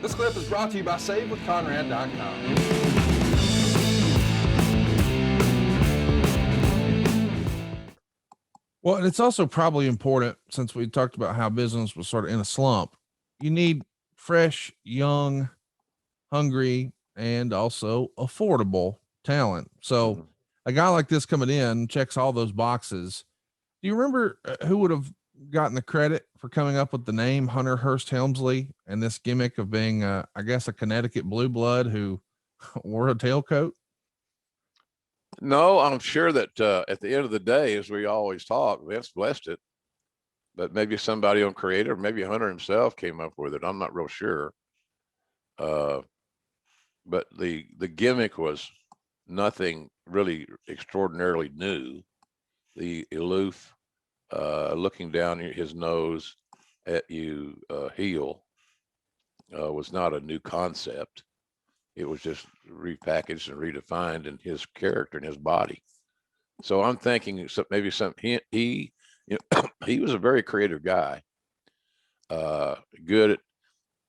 This clip is brought to you by SaveWithConrad.com. Well, and it's also probably important, since we talked about how business was sort of in a slump. You need fresh, young, hungry, and also affordable talent. So a guy like this coming in checks all those boxes. Do you remember who would have gotten the credit for coming up with the name Hunter Hearst Helmsley and this gimmick of being, I guess, a Connecticut blue blood who wore a tailcoat? No, I'm sure that at the end of the day, as we always talk, Vince blessed it, but maybe somebody on creative, maybe Hunter himself came up with it. I'm not real sure. But the gimmick was nothing really extraordinarily new. The aloof, looking down his nose at you, heel, was not a new concept. It was just repackaged and redefined in his character and his body. So I'm thinking maybe he you know, he was a very creative guy. Good at,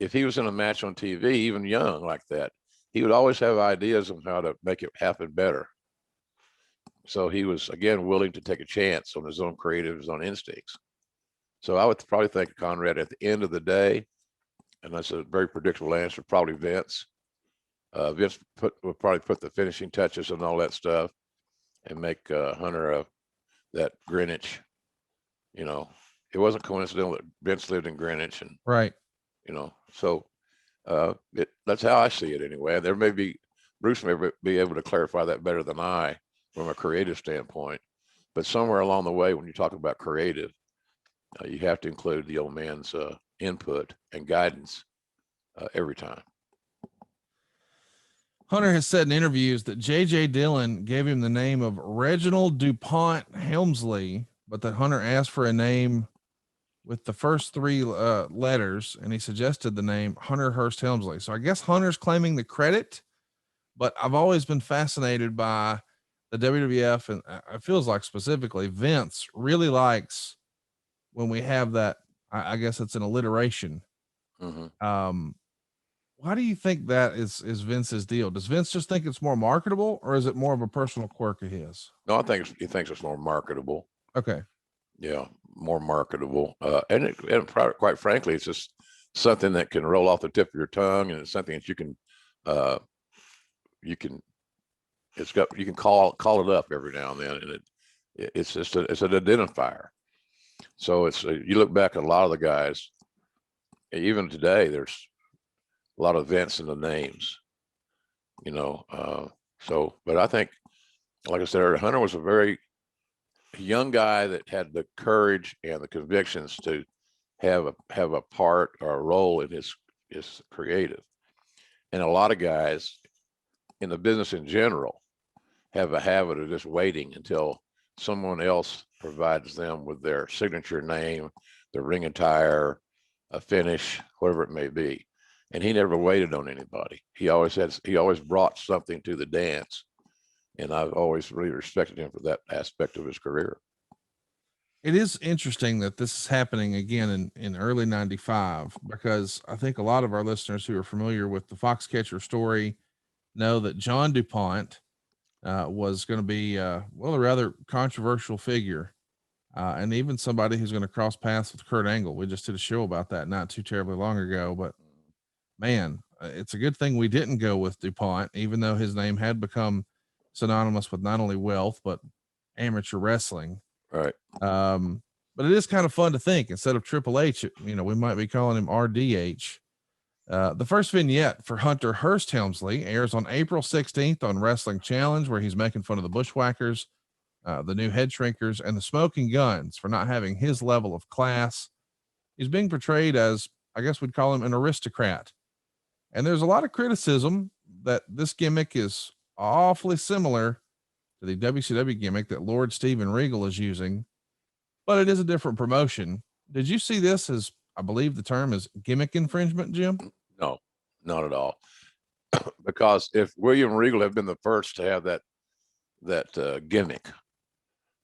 if he was in a match on TV, even young like that, he would always have ideas on how to make it happen better. So he was, again, willing to take a chance on his own creative, his own instincts. So I would probably think Conrad at the end of the day, and that's a very predictable answer, probably Vince. Vince would probably put the finishing touches and all that stuff and make Hunter that Greenwich. You know, it wasn't coincidental that Vince lived in Greenwich, and right. You know, so that's how I see it anyway. There may be Bruce may be able to clarify that better than I from a creative standpoint, but somewhere along the way, when you talk about creative, you have to include the old man's input and guidance every time. Hunter has said in interviews that J.J. Dillon gave him the name of Reginald DuPont Helmsley, but that Hunter asked for a name with the first three letters, and he suggested the name Hunter Hearst Helmsley. So I guess Hunter's claiming the credit, but I've always been fascinated by the WWF, and it feels like specifically Vince really likes when we have that. I guess it's an alliteration. Why do you think that is Vince's deal? Does Vince just think it's more marketable, or is it more of a personal quirk of his? No, I think he thinks it's more marketable. Okay. Yeah, more marketable. And quite frankly, it's just something that can roll off the tip of your tongue, and it's something that you can call it up every now and then, and it's an identifier. So it's you look back at a lot of the guys, even today, there's a lot of Vince in the names, you know. But I think, like I said, Hunter was a very young guy that had the courage and the convictions to have a part or a role in his creative. And a lot of guys in the business in general have a habit of just waiting until someone else provides them with their signature name, their ring attire, a finish, whatever it may be. And he never waited on anybody. He always brought something to the dance. And I've always really respected him for that aspect of his career. It is interesting that this is happening again in early 95, because I think a lot of our listeners who are familiar with the Foxcatcher story know that John DuPont was going to be, a rather controversial figure. And even somebody who's going to cross paths with Kurt Angle. We just did a show about that not too terribly long ago, but man, it's a good thing we didn't go with DuPont, even though his name had become synonymous with not only wealth, but amateur wrestling. Right. But it is kind of fun to think, instead of Triple H, we might be calling him RDH. The first vignette for Hunter Hearst Helmsley airs on April 16th on Wrestling Challenge, where he's making fun of the Bushwhackers, the new Head Shrinkers, and the Smoking Guns for not having his level of class. He's being portrayed as, I guess we'd call him, an aristocrat. And there's a lot of criticism that this gimmick is awfully similar to the WCW gimmick that Lord Steven Regal is using, but it is a different promotion. Did you see this as, I believe the term is gimmick infringement, Jim? No, not at all. Because if William Regal had been the first to have that gimmick,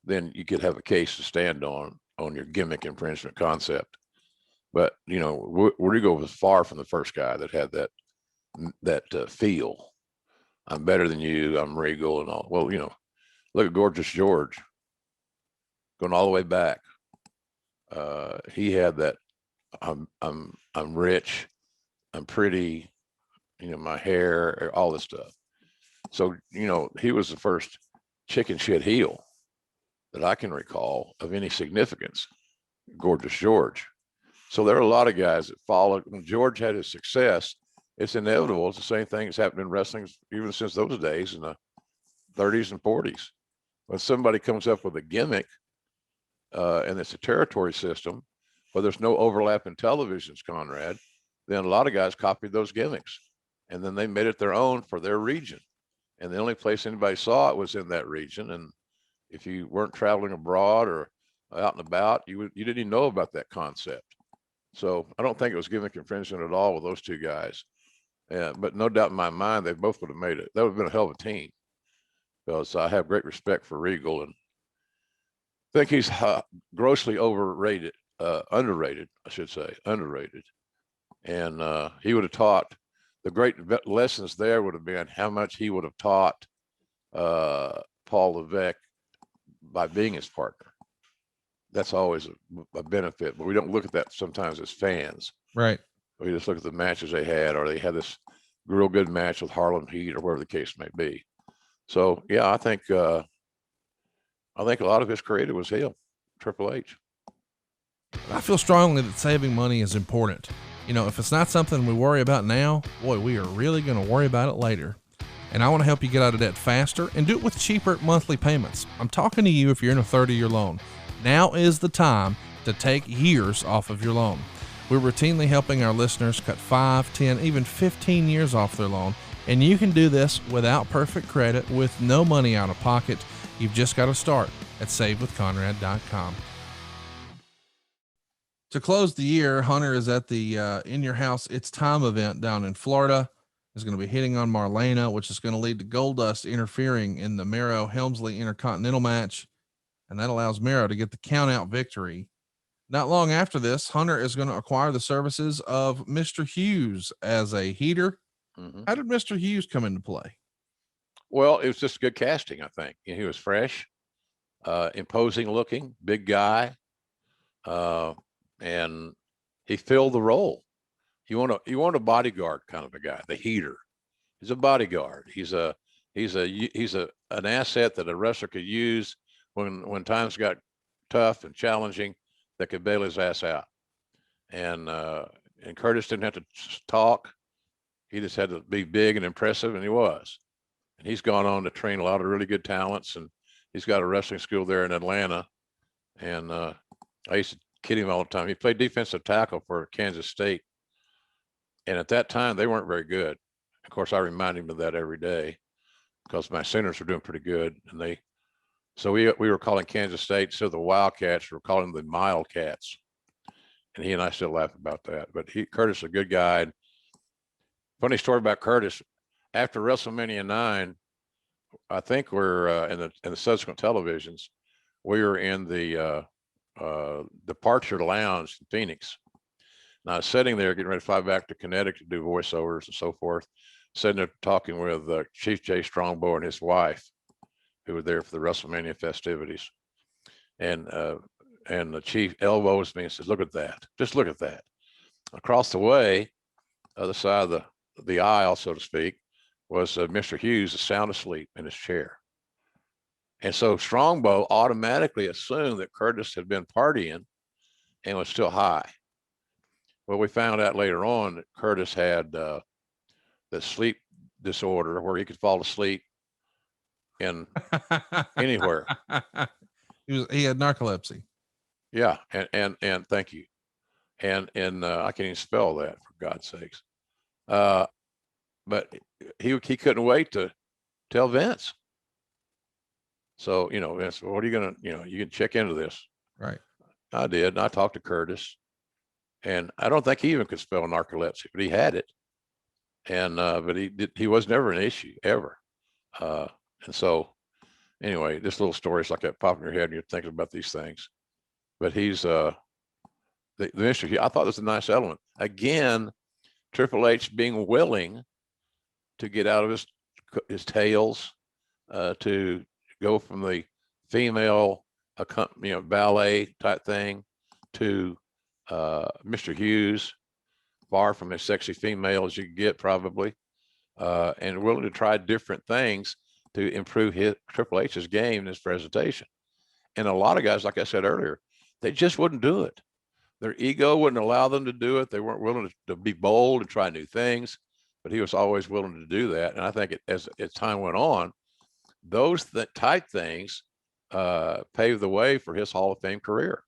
then you could have a case to stand on your gimmick infringement concept. But Regal was far from the first guy that had that feel. I'm better than you. I'm Regal and all. Well, look at Gorgeous George, going all the way back. He had that. I'm rich. I'm pretty. My hair, all this stuff. So he was the first chicken shit heel that I can recall of any significance. Gorgeous George. So there are a lot of guys that followed. When George had his success, it's inevitable. It's the same thing that's happened in wrestling even since those days in the 30s and 40s. When somebody comes up with a gimmick, and it's a territory system, where there's no overlap in televisions, Conrad, then a lot of guys copied those gimmicks, and then they made it their own for their region. And the only place anybody saw it was in that region. And if you weren't traveling abroad or out and about, you didn't even know about that concept. So I don't think it was gimmick infringement at all with those two guys. But no doubt in my mind, they both would have made it. That would have been a hell of a team, because I have great respect for Regal and think he's grossly underrated, I should say, underrated. And he would have taught, the great lessons there would have been how much he would have taught Paul Levesque by being his partner. That's always a benefit, but we don't look at that sometimes as fans. Right. We just look at the matches they had, or they had this real good match with Harlem Heat, or whatever the case may be. So yeah, I think a lot of his creative was him, Triple H. I feel strongly that saving money is important. If it's not something we worry about now, boy, we are really going to worry about it later. And I want to help you get out of debt faster and do it with cheaper monthly payments. I'm talking to you if you're in a 30-year loan. Now is the time to take years off of your loan. We're routinely helping our listeners cut 5, 10, even 15 years off their loan. And you can do this without perfect credit, with no money out of pocket. You've just got to start at savewithconrad.com. To close the year, Hunter is at the In Your House It's Time event down in Florida. He's going to be hitting on Marlena, which is going to lead to Goldust interfering in the Mero Helmsley Intercontinental match. And that allows Mero to get the count-out victory. Not long after this, Hunter is going to acquire the services of Mr. Hughes as a heater. Mm-hmm. How did Mr. Hughes come into play? Well, it was just good casting, I think. He was fresh, imposing looking, big guy, and he filled the role. You want a bodyguard kind of a guy, the heater. He's a bodyguard. He's an asset that a wrestler could use when times got tough and challenging, that could bail his ass out. And Curtis didn't have to talk. He just had to be big and impressive, and he was. And he's gone on to train a lot of really good talents, and he's got a wrestling school there in Atlanta. And I used to kid him all the time. He played defensive tackle for Kansas State. And at that time, they weren't very good. Of course, I remind him of that every day, because my Sooners were doing pretty good. And so we were calling Kansas State, so the Wildcats, we were calling them the Milecats. And he and I still laugh about that. But Curtis is a good guy. Funny story about Curtis. After WrestleMania 9, I think we're in the subsequent televisions, we were in the departure lounge in Phoenix. And I was sitting there getting ready to fly back to Connecticut to do voiceovers and so forth, sitting there talking with Chief Jay Strongbow and his wife, who were there for the WrestleMania festivities. And the chief elbows me and says, "Look at that. Just look at that." Across the way, other side of the aisle, so to speak, was Mr. Hughes, sound asleep in his chair. And so Strongbow automatically assumed that Curtis had been partying and was still high. Well, we found out later on that Curtis had the sleep disorder where he could fall asleep in anywhere. He had narcolepsy. Yeah, and thank you. And I can't even spell that, for God's sakes. But he couldn't wait to tell Vince. So, Vince, what are you gonna, you can check into this. Right. I did. And I talked to Curtis, and I don't think he even could spell narcolepsy, but he had it. And but he was never an issue ever. And so anyway, this little stories like that pop in your head and you're thinking about these things. But he's the Mr. Hughes, I thought it was a nice element. Again, Triple H being willing to get out of his tails, to go from the female, ballet type thing to Mr. Hughes, far from as sexy female as you can get probably, and willing to try different things to improve Triple H's game and his presentation. And a lot of guys, like I said earlier, they just wouldn't do it. Their ego wouldn't allow them to do it. They weren't willing to be bold and try new things, but he was always willing to do that. And I think as time went on, those type things paved the way for his Hall of Fame career.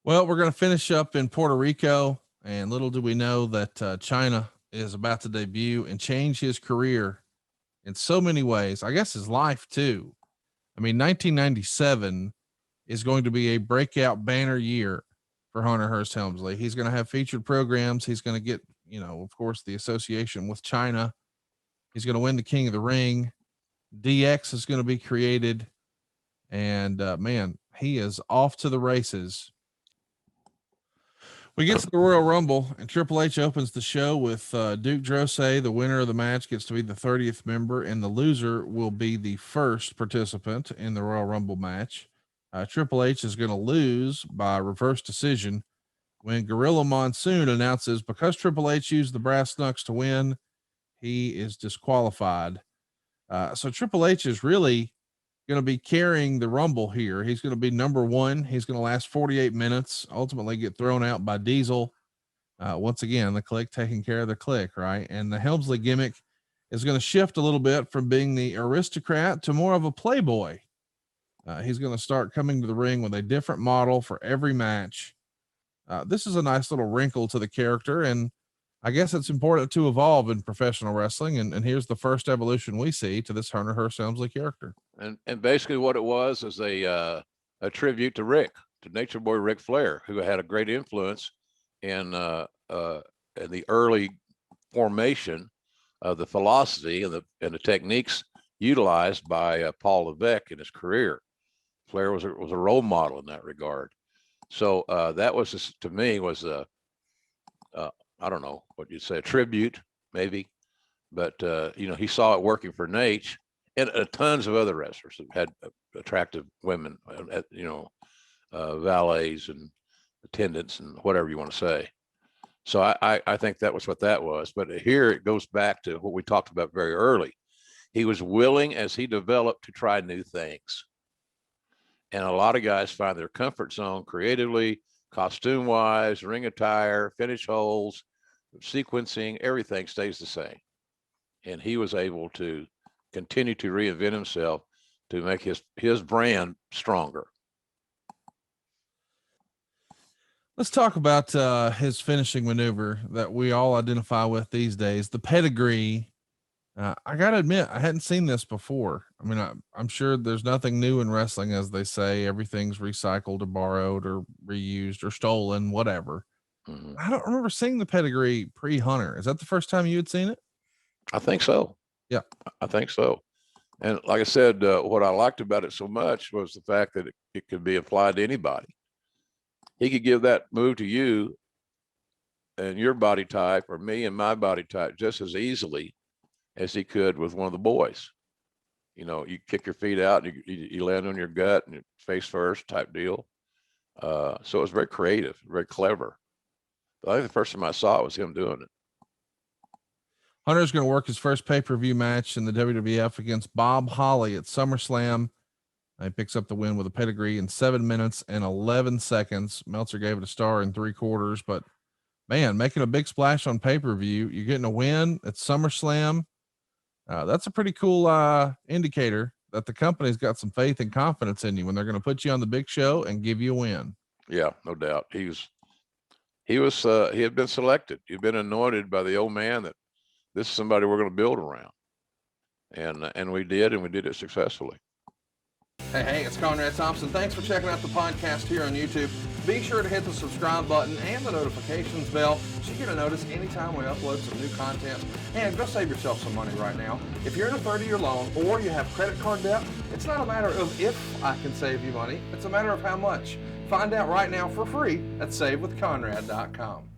Well, we're going to finish up in Puerto Rico, and little do we know that China is about to debut and change his career in so many ways. I guess his life too. I mean, 1997 is going to be a breakout banner year for Hunter Hearst Helmsley. He's going to have featured programs. He's going to get, of course, the association with China. He's going to win the King of the Ring. DX is going to be created. And man, he is off to the races. We get to the Royal Rumble, and Triple H opens the show with Duke Drosay. The winner of the match gets to be the 30th member, and the loser will be the first participant in the Royal Rumble match. Triple H is going to lose by reverse decision when Gorilla Monsoon announces because Triple H used the brass knucks to win, he is disqualified. So Triple H is really going to be carrying the Rumble here. He's going to be number one. He's going to last 48 minutes, ultimately get thrown out by Diesel. Once again, the Click taking care of the Click, right? And the Helmsley gimmick is going to shift a little bit from being the aristocrat to more of a playboy. He's going to start coming to the ring with a different model for every match. This is a nice little wrinkle to the character, and I guess it's important to evolve in professional wrestling. And here's the first evolution we see to this Hunter Hearst Helmsley character. And basically what it was is a tribute to Nature Boy Ric Flair, who had a great influence in the early formation of the philosophy and the techniques utilized by Paul Levesque in his career. Flair was a role model in that regard. So that was just, to me, was I don't know what you'd say, a tribute maybe, but he saw it working for Nate and tons of other wrestlers that had attractive women, valets and attendants and whatever you want to say. So I think that was what that was. But here it goes back to what we talked about very early. He was willing, as he developed, to try new things. And a lot of guys find their comfort zone creatively, costume wise, ring attire, finish holes, sequencing, everything stays the same. And he was able to continue to reinvent himself to make his brand stronger. Let's talk about his finishing maneuver that we all identify with these days, the pedigree. I got to admit, I hadn't seen this before. I mean, I'm sure there's nothing new in wrestling, as they say. Everything's recycled or borrowed or reused or stolen, whatever. Mm-hmm. I don't remember seeing the pedigree pre-Hunter. Is that the first time you had seen it? I think so. Yeah, I think so. And like I said, what I liked about it so much was the fact that it could be applied to anybody. He could give that move to you and your body type, or me and my body type, just as easily as he could with one of the boys. You kick your feet out and you land on your gut and face first type deal. So it was very creative, very clever. But I think the first time I saw it was him doing it. Hunter's going to work his first pay-per-view match in the WWF against Bob Holly at SummerSlam. He picks up the win with a pedigree in 7 minutes and 11 seconds. Meltzer gave it a star in 3/4, but man, making a big splash on pay-per-view, you're getting a win at SummerSlam. That's a pretty cool indicator that the company's got some faith and confidence in you when they're going to put you on the big show and give you a win. Yeah, no doubt. He had been selected. He'd been anointed by the old man that this is somebody we're going to build around. And we did it successfully. Hey, it's Conrad Thompson. Thanks for checking out the podcast here on YouTube. Be sure to hit the subscribe button and the notifications bell so you get a notice anytime we upload some new content. And go save yourself some money right now. If you're in a 30-year loan or you have credit card debt, it's not a matter of if I can save you money. It's a matter of how much. Find out right now for free at SaveWithConrad.com.